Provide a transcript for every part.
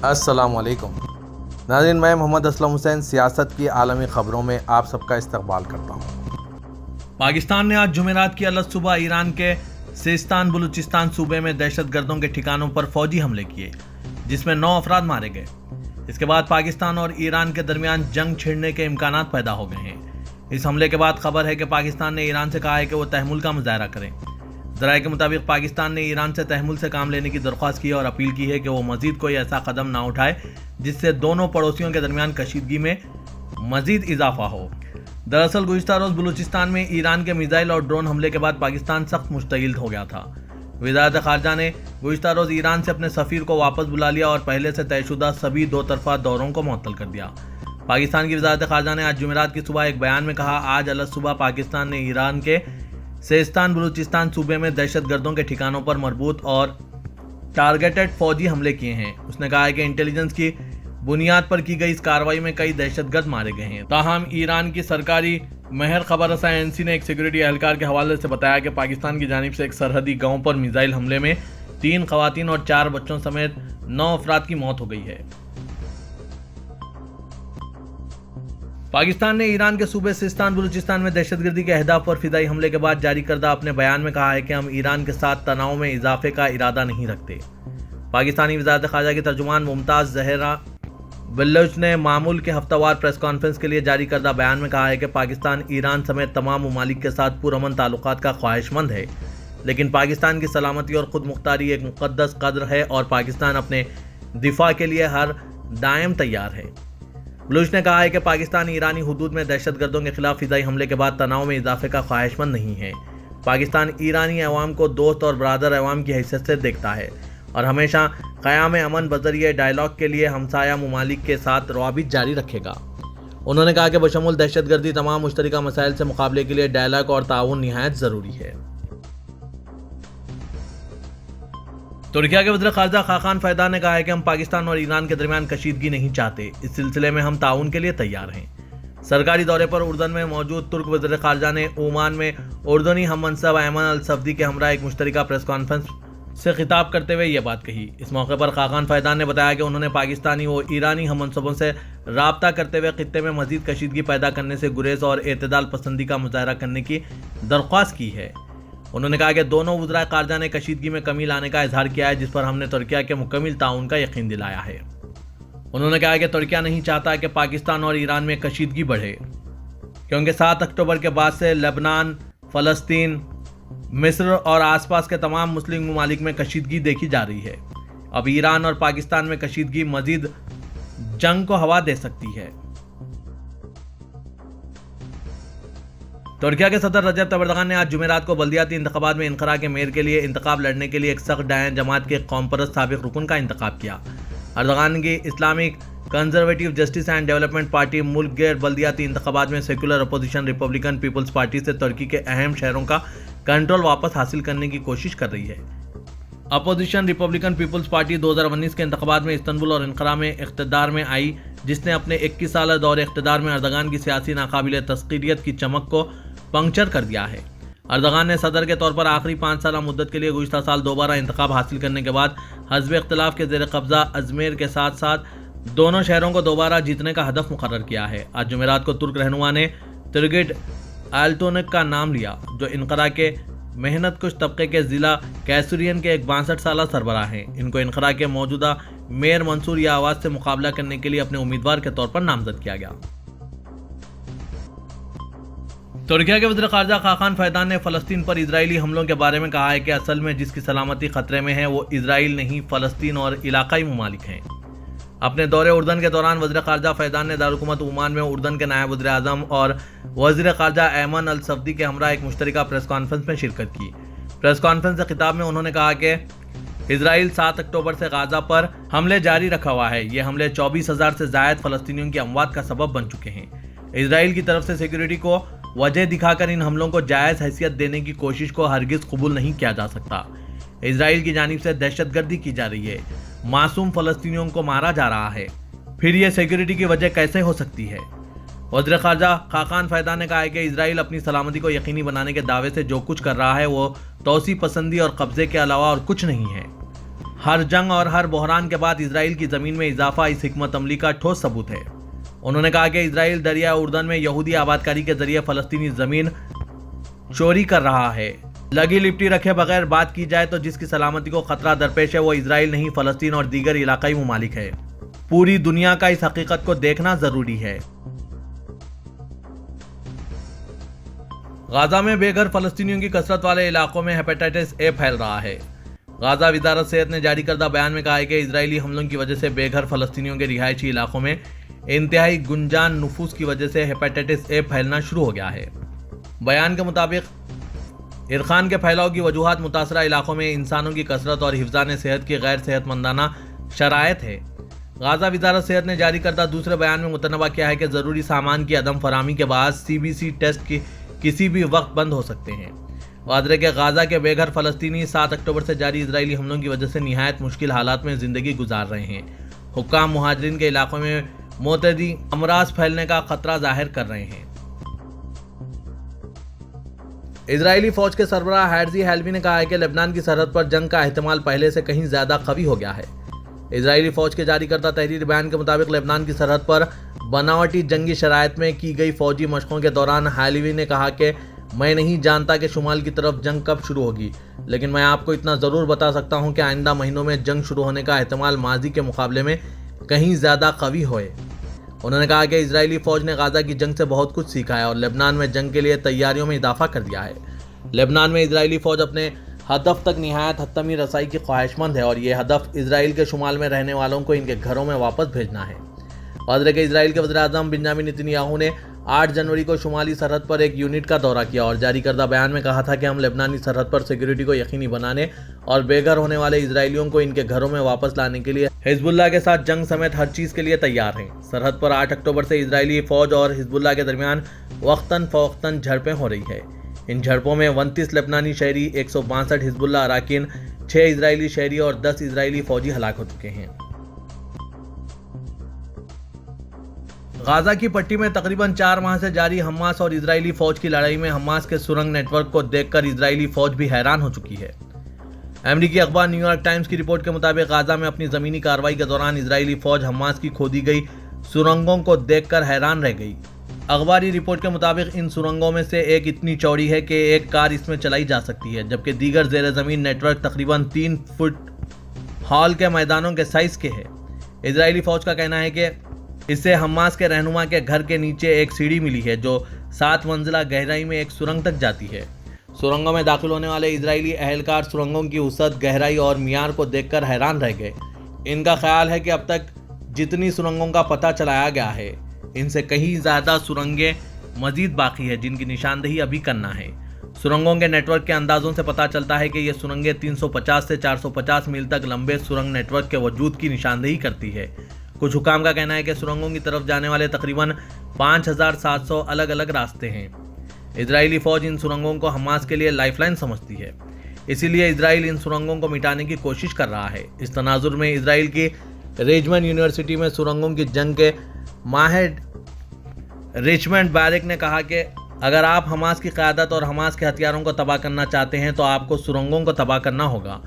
السلام علیکم ناظرین، میں محمد اسلم حسین سیاست کی عالمی خبروں میں آپ سب کا استقبال کرتا ہوں۔ پاکستان نے آج جمعرات کی الگ صبح ایران کے سیستان بلوچستان صوبے میں دہشت گردوں کے ٹھکانوں پر فوجی حملے کیے، جس میں 9 افراد مارے گئے۔ اس کے بعد پاکستان اور ایران کے درمیان جنگ چھڑنے کے امکانات پیدا ہو گئے ہیں۔ اس حملے کے بعد خبر ہے کہ پاکستان نے ایران سے کہا ہے کہ وہ تحمل کا مظاہرہ کریں۔ ذرائع کے مطابق پاکستان نے ایران سے تحمل سے کام لینے کی درخواست کی ہے اور اپیل کی ہے کہ وہ مزید کوئی ایسا قدم نہ اٹھائے جس سے دونوں پڑوسیوں کے درمیان کشیدگی میں مزید اضافہ ہو۔ دراصل گزشتہ روز بلوچستان میں ایران کے میزائل اور ڈرون حملے کے بعد پاکستان سخت مشتعل ہو گیا تھا۔ وزارت خارجہ نے گزشتہ روز ایران سے اپنے سفیر کو واپس بلا لیا اور پہلے سے طے شدہ سبھی 2 طرفہ دوروں کو معطل کر دیا۔ پاکستان کی وزارت خارجہ نے آج جمعرات کی صبح ایک بیان میں کہا، آج الگ صبح پاکستان نے ایران کے سیستان بلوچستان صوبے میں دہشت گردوں کے ٹھکانوں پر مربوط اور ٹارگیٹڈ فوجی حملے کیے ہیں۔ اس نے کہا ہے کہ انٹیلیجنس کی بنیاد پر کی گئی اس کارروائی میں کئی دہشت گرد مارے گئے ہیں۔ تاہم ایران کی سرکاری مہر خبر رساں ANC نے ایک سیکورٹی اہلکار کے حوالے سے بتایا کہ پاکستان کی جانب سے ایک سرحدی گاؤں پر میزائل حملے میں 3 خواتین اور 4 بچوں سمیت 9 افراد کی موت ہو گئی ہے۔ پاکستان نے ایران کے صوبے سیستان بلوچستان میں دہشت گردی کے اہداف پر فضائی حملے کے بعد جاری کردہ اپنے بیان میں کہا ہے کہ ہم ایران کے ساتھ تناؤ میں اضافے کا ارادہ نہیں رکھتے۔ پاکستانی وزارت خارجہ کی ترجمان ممتاز زہرا بلوچ نے معمول کے ہفتہ وار پریس کانفرنس کے لیے جاری کردہ بیان میں کہا ہے کہ پاکستان ایران سمیت تمام ممالک کے ساتھ پرامن تعلقات کا خواہش مند ہے، لیکن پاکستان کی سلامتی اور خود مختاری ایک مقدس قدر ہے اور پاکستان اپنے دفاع کے لیے ہر دائم تیار ہے۔ بلوچ نے کہا ہے کہ پاکستان ایرانی حدود میں دہشت گردوں کے خلاف فضائی حملے کے بعد تناؤ میں اضافے کا خواہش مند نہیں ہے۔ پاکستان ایرانی عوام کو دوست اور برادر عوام کی حیثیت سے دیکھتا ہے اور ہمیشہ قیام امن بذریعہ ڈائیلاگ کے لیے ہمسایہ ممالک کے ساتھ روابط جاری رکھے گا۔ انہوں نے کہا کہ بشمول دہشت گردی تمام مشترکہ مسائل سے مقابلے کے لیے ڈائیلاگ اور تعاون نہایت ضروری ہے۔ ترکیہ کے وزیر خارجہ خاقان فیدان نے کہا ہے کہ ہم پاکستان اور ایران کے درمیان کشیدگی نہیں چاہتے، اس سلسلے میں ہم تعاون کے لیے تیار ہیں۔ سرکاری دورے پر اردن میں موجود ترک وزیر خارجہ نے عمان میں اردنی ہم منصب ایمن الصفدی کے ہمراہ ایک مشترکہ پریس کانفرنس سے خطاب کرتے ہوئے یہ بات کہی۔ اس موقع پر خاقان فیدان نے بتایا کہ انہوں نے پاکستانی و ایرانی ہم منصبوں سے رابطہ کرتے ہوئے خطے میں مزید کشیدگی پیدا کرنے سے گریز اور اعتدال پسندی کا مظاہرہ کرنے کی درخواست کی ہے۔ انہوں نے کہا کہ دونوں وزراء خارجہ نے کشیدگی میں کمی لانے کا اظہار کیا ہے، جس پر ہم نے ترکیہ کے مکمل تعاون کا یقین دلایا ہے۔ انہوں نے کہا کہ ترکیہ نہیں چاہتا کہ پاکستان اور ایران میں کشیدگی بڑھے، کیونکہ 7 اکتوبر کے بعد سے لبنان، فلسطین، مصر اور آس پاس کے تمام مسلم ممالک میں کشیدگی دیکھی جا رہی ہے۔ اب ایران اور پاکستان میں کشیدگی مزید جنگ کو ہوا دے سکتی ہے۔ ترکیہ کے صدر رجب طیب اردوغان نے آج جمعرات کو بلدیاتی انتخابات میں انقرہ کے میئر کے لیے انتخاب لڑنے کے لیے ایک سخت ڈائیں جماعت کے قوم پرست سابق رکن کا انتخاب کیا۔ اردوغان کی Islamic conservative justice and development party ملک گیر بلدیاتی انتخابات میں secular opposition republican people's party سے ترکی کے اہم شہروں کا کنٹرول واپس حاصل کرنے کی کوشش کر رہی ہے۔ اپوزیشن ریپبلکن پیپلز پارٹی 2019 کے انتخابات میں استنبول اور انقرہ میں اقتدار میں آئی، جس نے اپنے 21 سالہ دور اقتدار میں اردوغان کی سیاسی ناقابل تسخیریت کی چمک کو پنکچر کر دیا ہے۔ اردوغان نے صدر کے طور پر آخری 5 سالہ مدت کے لیے گزشتہ سال دوبارہ انتخاب حاصل کرنے کے بعد حزب اختلاف کے زیر قبضہ ازمیر کے ساتھ ساتھ دونوں شہروں کو دوبارہ جیتنے کا ہدف مقرر کیا ہے۔ آج جمعرات کو ترک رہنما نے ترگٹ آلٹونک کا نام لیا، جو انقرہ کے محنت کش طبقے کے ضلع کیسورین کے ایک 62 سالہ سربراہ ہیں۔ ان کو انقرہ کے موجودہ میئر منصور یاواز سے مقابلہ کرنے کے لیے اپنے امیدوار کے طور پر نامزد کیا گیا۔ ترکیہ کے وزیر خارجہ خاقان فیدان نے فلسطین پر اسرائیلی حملوں کے بارے میں کہا ہے کہ اصل میں جس کی سلامتی خطرے میں ہے وہ اسرائیل نہیں، فلسطین اور علاقائی ممالک ہیں۔ اپنے دورے اردن کے دوران وزیر خارجہ فیدان نے دارالحکومت عمان میں اردن کے نائب وزیر اعظم اور وزیر خارجہ ایمن الصفدی کے ہمراہ ایک مشترکہ پریس کانفرنس میں شرکت کی۔ پریس کانفرنس سے خطاب میں انہوں نے کہا کہ اسرائیل 7 اکتوبر سے غزہ پر حملے جاری رکھا ہوا ہے۔ یہ حملے 24,000 سے زائد فلسطینیوں کی اموات کا سبب بن چکے ہیں۔ اسرائیل کی طرف سے سیکیورٹی کو وجہ دکھا کر ان حملوں کو جائز حیثیت دینے کی کوشش کو ہرگز قبول نہیں کیا جا سکتا۔ اسرائیل کی جانب سے دہشت گردی کی جا رہی ہے، معصوم فلسطینیوں کو مارا جا رہا ہے، پھر یہ سیکیورٹی کی وجہ کیسے ہو سکتی ہے؟ وزیر خارجہ خاقان فیدان نے کہا ہے کہ اسرائیل اپنی سلامتی کو یقینی بنانے کے دعوے سے جو کچھ کر رہا ہے وہ توسیع پسندی اور قبضے کے علاوہ اور کچھ نہیں ہے۔ ہر جنگ اور ہر بحران کے بعد اسرائیل کی زمین میں اضافہ اس حکمت عملی کا ٹھوس ثبوت ہے۔ انہوں نے کہا کہ اسرائیل دریائے اردن میں یہودی آبادکاری کے ذریعے فلسطینی زمین چوری کر رہا ہے۔ لگی لپٹی رکھے بغیر بات کی جائے تو جس کی سلامتی کو خطرہ درپیش ہے وہ اسرائیل نہیں، فلسطین اور دیگر علاقائی ممالک ہے۔ پوری دنیا کا اس حقیقت کو دیکھنا ضروری ہے۔ غزہ میں بے گھر فلسطینیوں کی کثرت والے علاقوں میں ہیپیٹائٹس اے پھیل رہا ہے۔ غزہ وزارت صحت نے جاری کردہ بیان میں کہا ہے کہ اسرائیلی حملوں کی وجہ سے بے گھر فلسطینیوں کے رہائشی علاقوں میں انتہائی گنجان نفوس کی وجہ سے ہیپیٹائٹس اے پھیلنا شروع ہو گیا ہے۔ بیان کے مطابق عرقان کے پھیلاؤ کی وجوہات متاثرہ علاقوں میں انسانوں کی کثرت اور حفظان صحت کی غیر صحت مندانہ شرائط ہے۔ غزہ وزارت صحت نے جاری کردہ دوسرے بیان میں متنبہ کیا ہے کہ ضروری سامان کی عدم فراہمی کے باعث CBC ٹیسٹ کسی بھی وقت بند ہو سکتے ہیں۔ واضح کہ غزہ کے بے گھر فلسطینی 7 اکتوبر سے جاری اسرائیلی حملوں کی وجہ سے نہایت مشکل حالات میں زندگی گزار رہے ہیں۔ حکام مہاجرین کے علاقوں میں معتدی امراض پھیلنے کا خطرہ ظاہر کر رہے ہیں۔ اسرائیلی فوج کے سربراہ ہیرزی ہیلوی نے کہا ہے کہ لبنان کی سرحد پر جنگ کا احتمال پہلے سے کہیں زیادہ قوی ہو گیا ہے۔ اسرائیلی فوج کے جاری کردہ تحریری بیان کے مطابق لبنان کی سرحد پر بناوٹی جنگی شرائط میں کی گئی فوجی مشقوں کے دوران ہیلوی نے کہا کہ میں نہیں جانتا کہ شمال کی طرف جنگ کب شروع ہوگی، لیکن میں آپ کو اتنا ضرور بتا سکتا ہوں کہ آئندہ مہینوں میں جنگ شروع ہونے کا احتمال ماضی کے مقابلے میں کہیں زیادہ قوی ہوئے۔ انہوں نے کہا کہ اسرائیلی فوج نے غزہ کی جنگ سے بہت کچھ سیکھا ہے اور لبنان میں جنگ کے لیے تیاریوں میں اضافہ کر دیا ہے۔ لبنان میں اسرائیلی فوج اپنے ہدف تک نہایت حتمی رسائی کی خواہش مند ہے اور یہ ہدف اسرائیل کے شمال میں رہنے والوں کو ان کے گھروں میں واپس بھیجنا ہے۔ واضح کہ اسرائیل کے وزیر اعظم بنیامین نتن یاہو نے 8 جنوری کو شمالی سرحد پر ایک یونٹ کا دورہ کیا اور جاری کردہ بیان میں کہا تھا کہ ہم لبنانی سرحد پر سیکیورٹی کو یقینی بنانے اور بے گھر ہونے والے اسرائیلیوں کو ان کے گھروں میں واپس لانے کے لیے حزب اللہ کے ساتھ جنگ سمیت ہر چیز کے لیے تیار ہیں۔ سرحد پر 8 اکتوبر سے اسرائیلی فوج اور حزب اللہ کے درمیان وقتاً فوقتاً جھڑپیں ہو رہی ہے۔ ان جھڑپوں میں 29 لبنانی شہری، 162 حزب اللہ اراکین، 6 اسرائیلی شہری اور 10 اسرائیلی فوجی ہلاک ہو چکے ہیں۔ غزہ کی پٹی میں تقریباً 4 ماہ سے جاری حماس اور اسرائیلی فوج کی لڑائی میں حماس کے سرنگ نیٹ ورک کو دیکھ کر اسرائیلی فوج بھی حیران ہو چکی ہے۔ امریکی اخبار نیو یارک ٹائمز کی رپورٹ کے مطابق غزہ میں اپنی زمینی کارروائی کے دوران اسرائیلی فوج حماس کی کھودی گئی سرنگوں کو دیکھ کر حیران رہ گئی۔ اخباری رپورٹ کے مطابق ان سرنگوں میں سے ایک اتنی چوڑی ہے کہ ایک کار اس میں چلائی جا سکتی ہے، جبکہ دیگر زیر زمین نیٹ ورک تقریباً 3 فٹ ہال کے میدانوں کے سائز کے ہے۔ اسرائیلی فوج کا کہنا ہے کہ اس سے حماس کے رہنما کے گھر کے نیچے ایک سیڑھی ملی ہے جو 7 منزلہ گہرائی میں ایک سرنگ تک جاتی ہے۔ سرنگوں میں داخل ہونے والے اسرائیلی اہلکار سرنگوں کی وسعت، گہرائی اور معیار کو دیکھ کر حیران رہ گئے۔ ان کا خیال ہے کہ اب تک جتنی سرنگوں کا پتہ چلایا گیا ہے ان سے کہیں زیادہ سرنگیں مزید باقی ہے جن کی نشاندہی ابھی کرنا ہے۔ سرنگوں کے نیٹ ورک کے اندازوں سے پتہ چلتا ہے کہ یہ سرنگیں 350 سے 450 میل تک لمبے سرنگ نیٹ ورک کے وجود کی نشاندہی کرتی ہے۔ کچھ حکام کا کہنا ہے کہ سرنگوں کی طرف جانے والے تقریباً 5700 الگ الگ راستے ہیں۔ اسرائیلی فوج ان سرنگوں کو حماس کے لیے لائف لائن سمجھتی ہے، اسی لیے اسرائیل ان سرنگوں کو مٹانے کی کوشش کر رہا ہے۔ اس تناظر میں اسرائیل کی ریجمنڈ یونیورسٹی میں سرنگوں کی جنگ کے ماہر ریچمنڈ بیرک نے کہا کہ اگر آپ حماس کی قیادت اور حماس کے ہتھیاروں کو تباہ کرنا چاہتے ہیں تو آپ کو سرنگوں کو تباہ کرنا ہوگا۔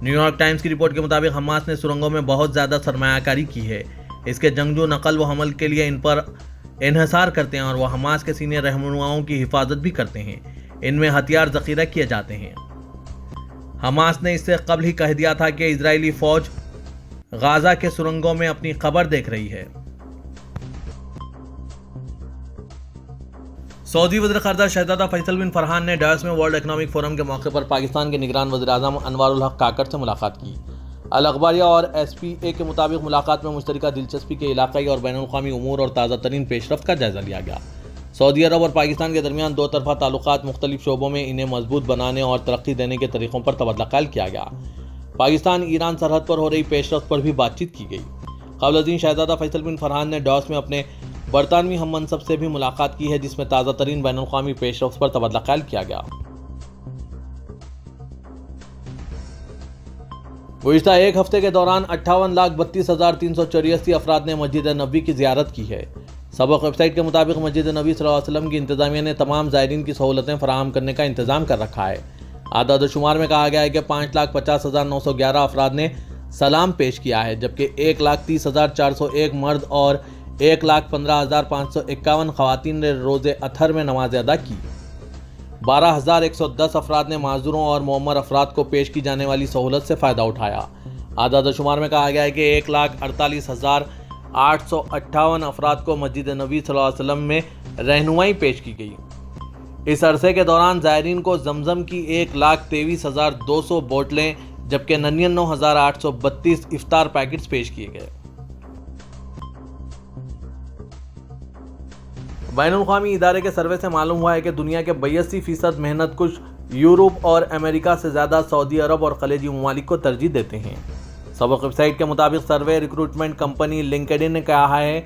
نیو یارک ٹائمز کی رپورٹ کے مطابق حماس نے سرنگوں میں بہت زیادہ سرمایہ کاری کی ہے۔ اس کے جنگجو نقل و حمل کے لیے ان پر انحصار کرتے ہیں اور وہ حماس کے سینئر رہنماؤں کی حفاظت بھی کرتے ہیں۔ ان میں ہتھیار ذخیرہ کیے جاتے ہیں۔ حماس نے اس سے قبل ہی کہہ دیا تھا کہ اسرائیلی فوج غزہ کے سرنگوں میں اپنی خبر دیکھ رہی ہے۔ سعودی وزیر خارجہ شہزادہ فیصل بن فرحان نے ڈائیوس میں ورلڈ اکنامک فورم کے موقع پر پاکستان کے نگران وزیر اعظم انوار الحق کاکڑ سے ملاقات کی۔ الاخباریہ اور SPA کے مطابق ملاقات میں مشترکہ دلچسپی کے علاقائی اور بین الاقوامی امور اور تازہ ترین پیش رفت کا جائزہ لیا گیا۔ سعودی عرب اور پاکستان کے درمیان 2 طرفہ تعلقات مختلف شعبوں میں انہیں مضبوط بنانے اور ترقی دینے کے طریقوں پر تبادلہ خیال کیا گیا۔ پاکستان ایران سرحد پر ہو رہی پیش رفت پر بھی بات چیت کی گئی۔ قبل ازیں شہزادہ فیصل بن فرحان نے ڈائیوس میں اپنے برطانوی ہم منصب سے بھی ملاقات کی ہے، جس میں تازہ ترین بین الاقوامی پیش رفت پر تبادلہ خیال کیا گیا۔ گزشتہ ایک ہفتے کے دوران 58,32,384 افراد نے مسجد نبوی کی زیارت کی ہے۔ سبق ویب سائٹ کے مطابق مسجد نبوی صلی اللہ علیہ وسلم کی انتظامیہ نے تمام زائرین کی سہولتیں فراہم کرنے کا انتظام کر رکھا ہے۔ اعداد و شمار میں کہا گیا ہے کہ 5,50,911 افراد نے سلام پیش کیا ہے، جبکہ 1,30,401 مرد اور 1,15,551 خواتین نے روز اطہر میں نماز ادا کی۔ 12,110 افراد نے معذوروں اور معمر افراد کو پیش کی جانے والی سہولت سے فائدہ اٹھایا۔ اعداد و شمار میں کہا گیا ہے کہ 1,48,858 افراد کو مسجد نبوی صلی اللہ علیہ وسلم میں رہنمائی پیش کی گئی۔ اس عرصے کے دوران زائرین کو زمزم کی 1,23,200 بوتلیں جبکہ 99,832 افطار پیکٹس پیش کیے گئے۔ بین الاقوامی ادارے کے سروے سے معلوم ہوا ہے کہ دنیا کے 82% محنت کش یورپ اور امریکہ سے زیادہ سعودی عرب اور خلیجی ممالک کو ترجیح دیتے ہیں۔ سبق ویب سائٹ کے مطابق سروے ریکروٹمنٹ کمپنی لنکڈن نے کہا ہے،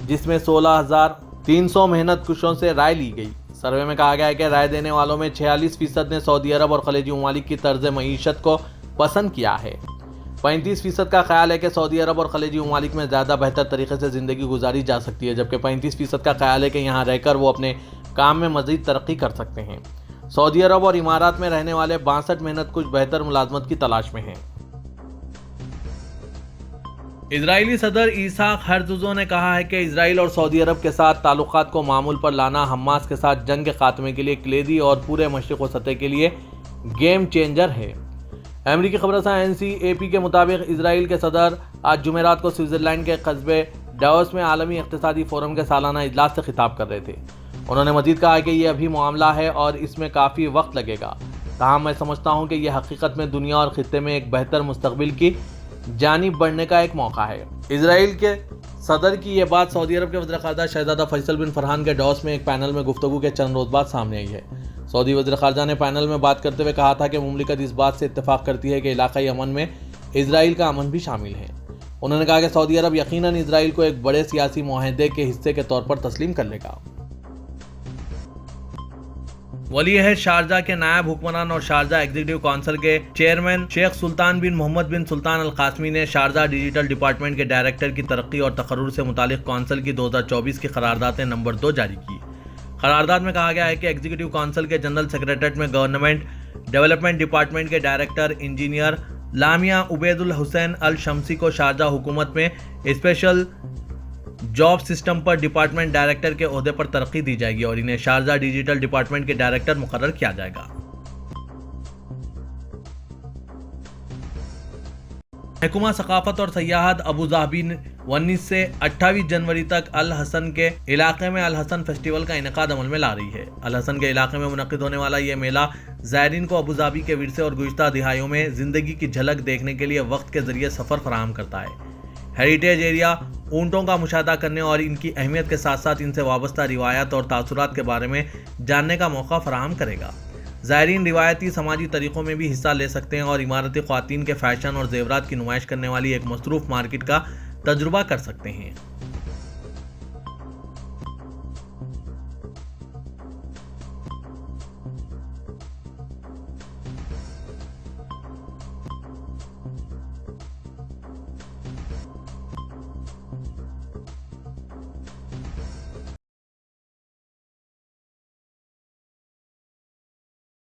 جس میں 16,300 محنت کشوں سے رائے لی گئی۔ سروے میں کہا گیا ہے کہ رائے دینے والوں میں 46% نے سعودی عرب اور خلیجی ممالک کی طرز معیشت کو پسند کیا ہے۔ 35% کا خیال ہے کہ سعودی عرب اور خلیجی ممالک میں زیادہ بہتر طریقے سے زندگی گزاری جا سکتی ہے، جبکہ 35% کا خیال ہے کہ یہاں رہ کر وہ اپنے کام میں مزید ترقی کر سکتے ہیں۔ سعودی عرب اور امارات میں رہنے والے 62 محنت کش بہتر ملازمت کی تلاش میں ہیں۔ اسرائیلی صدر اسحاق ہرزوگ نے کہا ہے کہ اسرائیل اور سعودی عرب کے ساتھ تعلقات کو معمول پر لانا حماس کے ساتھ جنگ کے خاتمے کے لیے کلیدی اور پورے مشرق وسطی کے لیے گیم چینجر ہے۔ امریکی خبر رساں NCAP کے مطابق اسرائیل کے صدر آج جمعرات کو سوئٹزرلینڈ کے قصبے ڈیووس میں عالمی اقتصادی فورم کے سالانہ اجلاس سے خطاب کر رہے تھے۔ انہوں نے مزید کہا کہ یہ ابھی معاملہ ہے اور اس میں کافی وقت لگے گا، تاہم میں سمجھتا ہوں کہ یہ حقیقت میں دنیا اور خطے میں ایک بہتر مستقبل کی جانب بڑھنے کا ایک موقع ہے۔ اسرائیل کے صدر کی یہ بات سعودی عرب کے وزیر خارجہ شہزادہ فیصل بن فرحان کے ڈیووس میں ایک پینل میں گفتگو کے چند روز بعد سامنے آئی ہے۔ سعودی وزیر خارجہ نے پینل میں بات کرتے ہوئے کہا تھا کہ مملکت اس بات سے اتفاق کرتی ہے کہ علاقائی امن میں اسرائیل کا امن بھی شامل ہے۔ انہوں نے کہا کہ سعودی عرب یقیناً اسرائیل کو ایک بڑے سیاسی معاہدے کے حصے کے طور پر تسلیم کر لے گا۔ ولی عہد شارجہ کے نائب حکمران اور شارجہ ایگزیکٹو کونسل کے چیئرمین شیخ سلطان بن محمد بن سلطان القاسمی نے شارجہ ڈیجیٹل ڈپارٹمنٹ کے ڈائریکٹر کی ترقی اور تقرر سے متعلق کونسل کی 2024 کی قرارداد نمبر 2 جاری کی۔ قرارداد میں کہا گیا ہے کہ ایگزیکٹو کونسل کے جنرل سیکریٹریٹ میں گورنمنٹ ڈیولپمنٹ ڈپارٹمنٹ کے ڈائریکٹر انجینئر لامیا عبید الحسین الشمسی کو شارجہ حکومت میں اسپیشل جاب سسٹم پر ڈپارٹمنٹ ڈائریکٹر کے عہدے پر ترقی دی جائے گی اور انہیں شارجہ ڈیجیٹل ڈپارٹمنٹ کے ڈائریکٹر مقرر کیا جائے گا۔ محکمہ ثقافت اور سیاحت ابوظہبی 19 سے 28 جنوری تک الحسن کے علاقے میں الحسن فیسٹیول کا انعقاد عمل میں لا رہی ہے۔ الحسن کے علاقے میں منعقد ہونے والا یہ میلہ زائرین کو ابوظہبی کے ورثے اور گزشتہ دہائیوں میں زندگی کی جھلک دیکھنے کے لیے وقت کے ذریعے سفر فراہم کرتا ہے۔ ہیریٹیج ایریا اونٹوں کا مشاہدہ کرنے اور ان کی اہمیت کے ساتھ ساتھ ان سے وابستہ روایات اور تاثرات کے بارے میں جاننے کا موقع فراہم کرے گا۔ زائرین روایتی سماجی طریقوں میں بھی حصہ لے سکتے ہیں اور اماراتی خواتین کے فیشن اور زیورات کی نمائش کرنے والی ایک مصروف مارکیٹ کا تجربہ کر سکتے ہیں۔